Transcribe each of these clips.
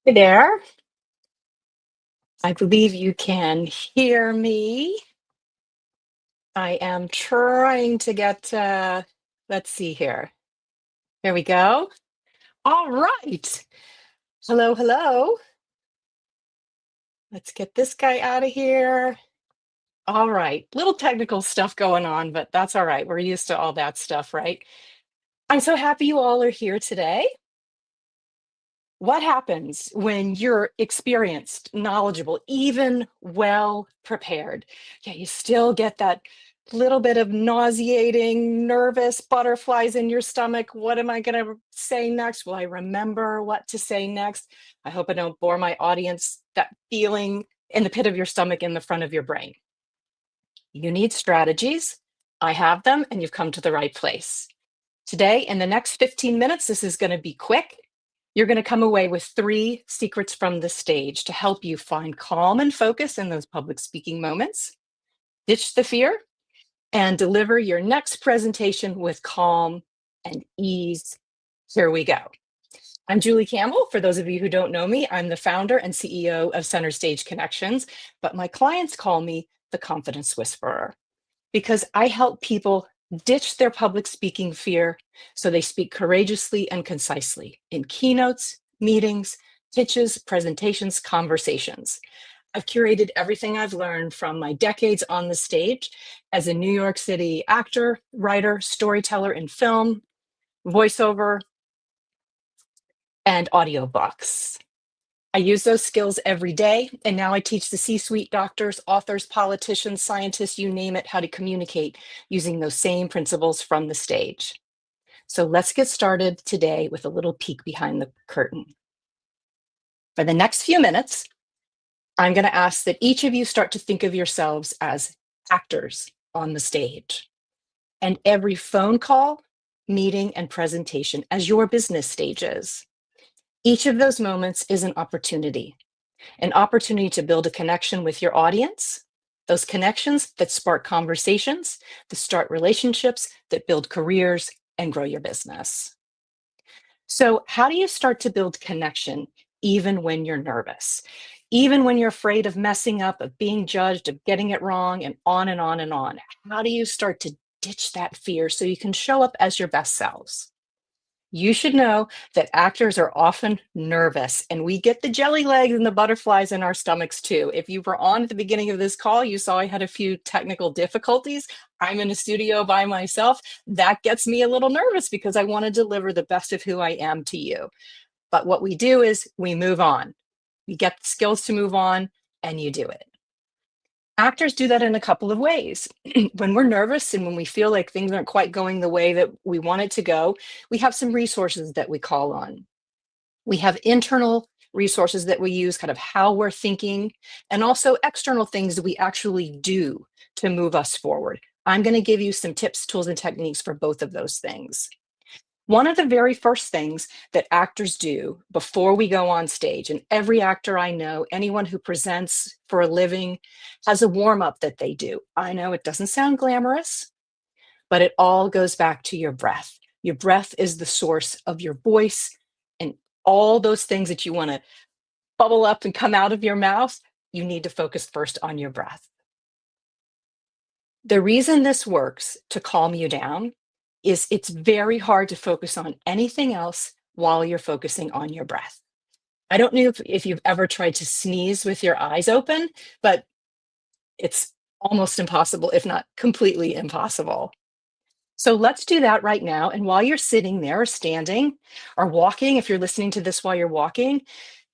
Hey there. I believe you can hear me. I am trying to get, let's see here. Here we go. All right. Hello, hello. Let's get this guy out of here. All right. Little technical stuff going on, but that's all right. We're used to all that stuff, right? I'm so happy you all are here today. What happens when you're experienced, knowledgeable, even well prepared? Yeah, you still get that little bit of nauseating, nervous butterflies in your stomach. What am I going to say next? Will I remember what to say next? I hope I don't bore my audience. That feeling in the pit of your stomach, in the front of your brain. You need strategies. I have them, and you've come to the right place. Today, in the next 15 minutes, this is going to be quick. You're going to come away with 3 secrets from the stage to help you find calm and focus in those public speaking moments, ditch the fear, and deliver your next presentation with calm and ease. Here we go. I'm Julie Campbell. For those of you who don't know me, I'm the founder and CEO of Center Stage Connections, but my clients call me the Confidence Whisperer because I help people ditch their public speaking fear so they speak courageously and concisely in keynotes, meetings, pitches, presentations, conversations. I've curated everything I've learned from my decades on the stage as a New York City actor, writer, storyteller in film, voiceover, and audiobooks. I use those skills every day, and now I teach the C-suite doctors, authors, politicians, scientists, you name it, how to communicate using those same principles from the stage. So let's get started today with a little peek behind the curtain. For the next few minutes, I'm going to ask that each of you start to think of yourselves as actors on the stage, and every phone call, meeting, and presentation as your business stages. Each of those moments is an opportunity to build a connection with your audience, those connections that spark conversations, that start relationships, that build careers and grow your business. So, how do you start to build connection even when you're nervous? Even when you're afraid of messing up, of being judged, of getting it wrong, and on and on and on? How do you start to ditch that fear so you can show up as your best selves? You should know that actors are often nervous and we get the jelly legs and the butterflies in our stomachs too. If you were on at the beginning of this call, you saw I had a few technical difficulties. I'm in a studio by myself. That gets me a little nervous because I want to deliver the best of who I am to you. But what we do is we move on. You get the skills to move on and you do it. Actors do that in a couple of ways. When we're nervous and when we feel like things aren't quite going the way that we want it to go, we have some resources that we call on. We have internal resources that we use, kind of how we're thinking, and also external things that we actually do to move us forward. I'm going to give you some tips, tools, and techniques for both of those things. One of the very first things that actors do before we go on stage, and every actor I know, anyone who presents for a living, has a warm up that they do. I know it doesn't sound glamorous, but it all goes back to your breath. Your breath is the source of your voice and all those things that you want to bubble up and come out of your mouth. You need to focus first on your breath. The reason this works to calm you down is it's very hard to focus on anything else while you're focusing on your breath. I don't know if you've ever tried to sneeze with your eyes open, but it's almost impossible, if not completely impossible. So let's do that right now. And while you're sitting there or standing or walking, if you're listening to this while you're walking,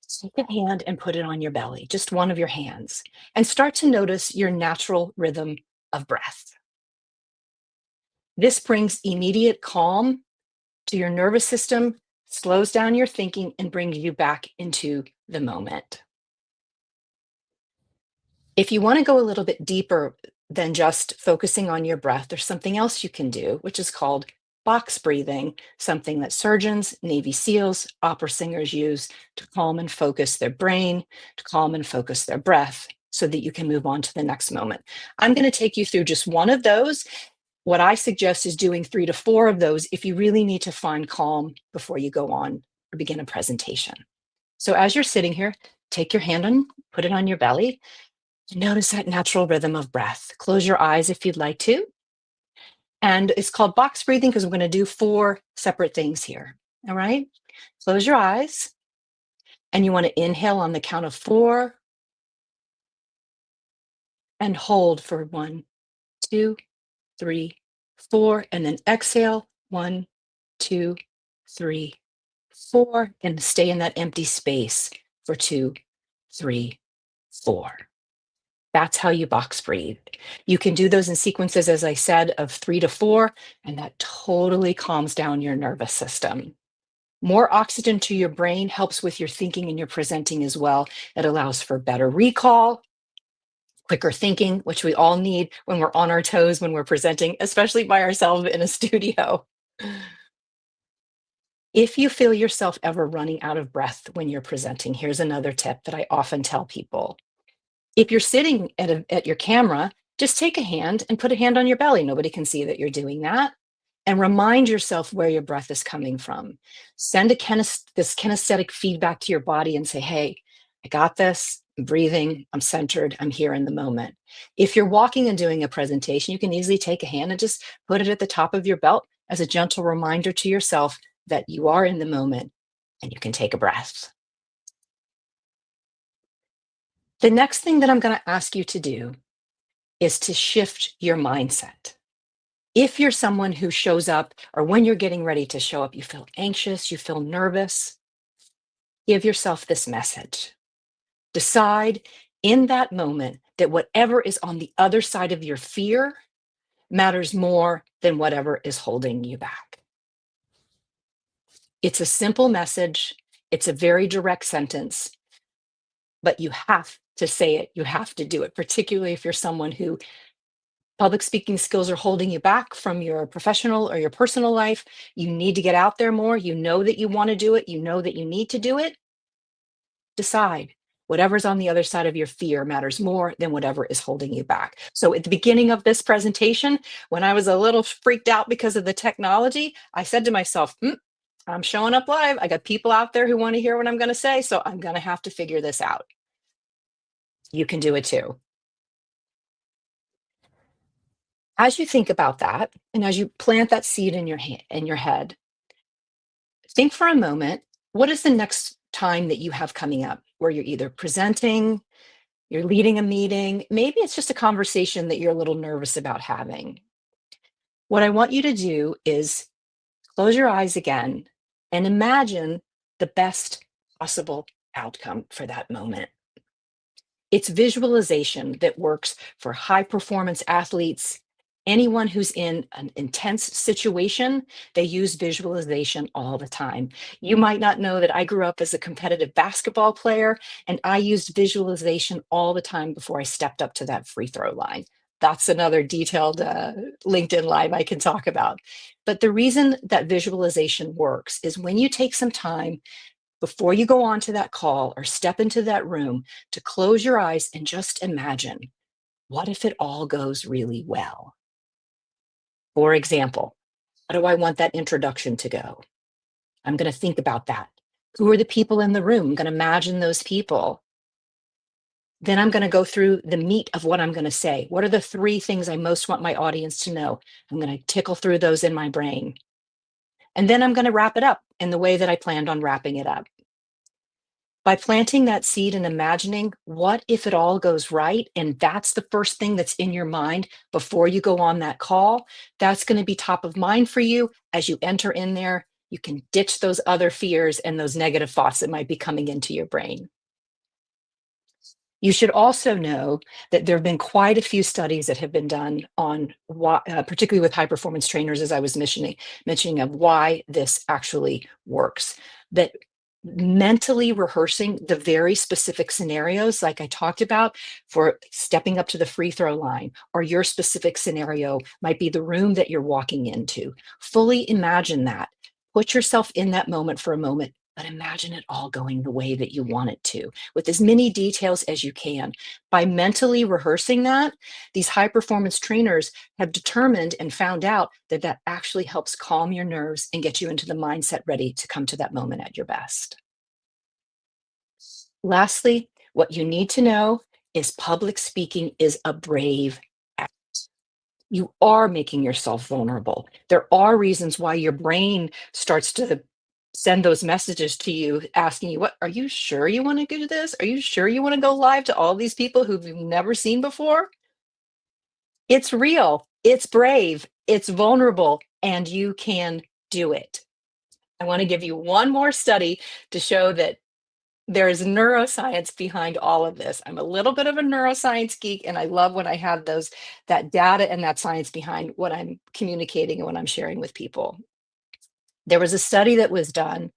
take a hand and put it on your belly, just one of your hands, and start to notice your natural rhythm of breath. This brings immediate calm to your nervous system, slows down your thinking, and brings you back into the moment. If you want to go a little bit deeper than just focusing on your breath, there's something else you can do, which is called box breathing, something that surgeons, Navy SEALs, opera singers use to calm and focus their brain, to calm and focus their breath so that you can move on to the next moment. I'm going to take you through just one of those. What I suggest is doing 3 to 4 of those if you really need to find calm before you go on or begin a presentation. So as you're sitting here, take your hand on, put it on your belly, and notice that natural rhythm of breath. Close your eyes if you'd like to. And it's called box breathing because we're going to do 4 separate things here. All right. Close your eyes and you want to inhale on the count of 4 and hold for 1, 2, 3, 4, and then exhale 1, 2, 3, 4, and stay in that empty space for 2, 3, 4. That's how you box breathe. You can do those in sequences, as I said, of 3 to 4, and that totally calms down your nervous system. More oxygen to your brain helps with your thinking and your presenting as well. It allows for better recall, quicker thinking, which we all need when we're on our toes, when we're presenting, especially by ourselves in a studio. If you feel yourself ever running out of breath when you're presenting, here's another tip that I often tell people. If you're sitting at your camera, just take a hand and put a hand on your belly. Nobody can see that you're doing that. And remind yourself where your breath is coming from. Send this kinesthetic feedback to your body and say, hey, I got this. I'm breathing. I'm centered. I'm here in the moment. If you're walking and doing a presentation, you can easily take a hand and just put it at the top of your belt as a gentle reminder to yourself that you are in the moment and you can take a breath. The next thing that I'm going to ask you to do is to shift your mindset. If you're someone who shows up, or when you're getting ready to show up, you feel anxious, you feel nervous, give yourself this message. Decide in that moment that whatever is on the other side of your fear matters more than whatever is holding you back. It's a simple message. It's a very direct sentence, but you have to say it. You have to do it, particularly if you're someone who public speaking skills are holding you back from your professional or your personal life. You need to get out there more. You know that you want to do it. You know that you need to do it. Decide whatever's on the other side of your fear matters more than whatever is holding you back. So at the beginning of this presentation, when I was a little freaked out because of the technology, I said to myself, I'm showing up live. I got people out there who want to hear what I'm going to say. So I'm going to have to figure this out. You can do it too. As you think about that, and as you plant that seed in your head, think for a moment, what is the next time that you have coming up where you're either presenting, you're leading a meeting, maybe it's just a conversation that you're a little nervous about having. What I want you to do is close your eyes again and imagine the best possible outcome for that moment. It's visualization that works for high performance athletes. Anyone who's in an intense situation, they use visualization all the time. You might not know that I grew up as a competitive basketball player, and I used visualization all the time before I stepped up to that free throw line. That's another detailed LinkedIn Live I can talk about. But the reason that visualization works is when you take some time before you go on to that call or step into that room to close your eyes and just imagine, what if it all goes really well? For example, how do I want that introduction to go? I'm going to think about that. Who are the people in the room? I'm going to imagine those people. Then I'm going to go through the meat of what I'm going to say. What are the 3 things I most want my audience to know? I'm going to tickle through those in my brain. And then I'm going to wrap it up in the way that I planned on wrapping it up. By planting that seed and imagining, what if it all goes right? And that's the first thing that's in your mind before you go on that call. That's going to be top of mind for you as you enter in there. You can ditch those other fears and those negative thoughts that might be coming into your brain. You should also know that there have been quite a few studies that have been done on why, particularly with high performance trainers, as I was mentioning of why this actually works. That mentally rehearsing the very specific scenarios, like I talked about, for stepping up to the free throw line, or your specific scenario might be the room that you're walking into. Fully imagine that. Put yourself in that moment for a moment, but imagine it all going the way that you want it to, with as many details as you can. By mentally rehearsing that, these high performance trainers have determined and found out that that actually helps calm your nerves and get you into the mindset ready to come to that moment at your best. Lastly, what you need to know is public speaking is a brave act. You are making yourself vulnerable. There are reasons why your brain starts to send those messages to you asking you, what are you sure you want to do this? Are you sure you want to go live to all these people who you've never seen before? It's real, it's brave, it's vulnerable, and you can do it. I want to give you one more study to show that there is neuroscience behind all of this. I'm a little bit of a neuroscience geek, and I love when I have that data and that science behind what I'm communicating and what I'm sharing with people. There was a study that was done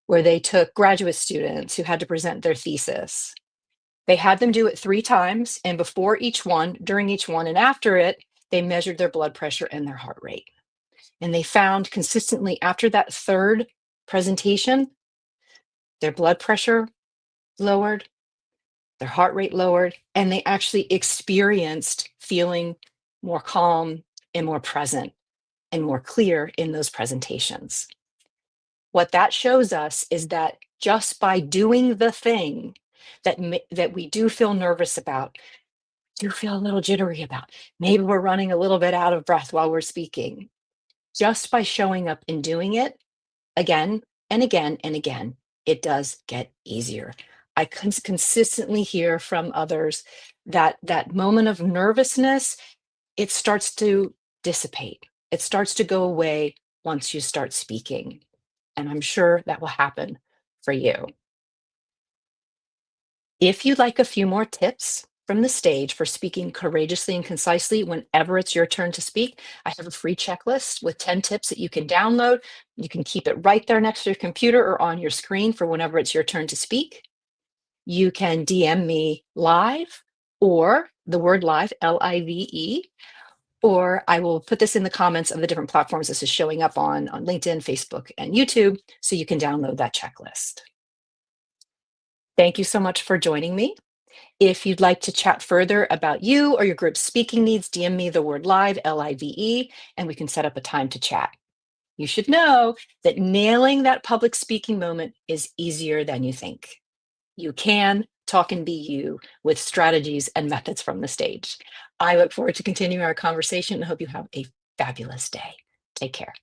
where they took graduate students who had to present their thesis. They had them do it 3 times, and before each one, during each one, and after it, they measured their blood pressure and their heart rate. And they found consistently after that 3rd presentation, their blood pressure lowered, their heart rate lowered, and they actually experienced feeling more calm and more present and more clear in those presentations. What that shows us is that just by doing the thing that we do feel nervous about, do feel a little jittery about, maybe we're running a little bit out of breath while we're speaking, just by showing up and doing it again and again and again, it does get easier. I consistently hear from others that that moment of nervousness, it starts to dissipate. It starts to go away once you start speaking. And I'm sure that will happen for you. If you'd like a few more tips from the stage for speaking courageously and concisely whenever it's your turn to speak, I have a free checklist with 10 tips that you can download. You can keep it right there next to your computer or on your screen for whenever it's your turn to speak. You can DM me live or the word live, Live, or I will put this in the comments of the different platforms this is showing up on LinkedIn, Facebook, and YouTube, so you can download that checklist. Thank you so much for joining me. If you'd like to chat further about you or your group's speaking needs, DM me the word live, Live, and we can set up a time to chat. You should know that nailing that public speaking moment is easier than you think. You can talk and be you with strategies and methods from the stage. I look forward to continuing our conversation and hope you have a fabulous day. Take care.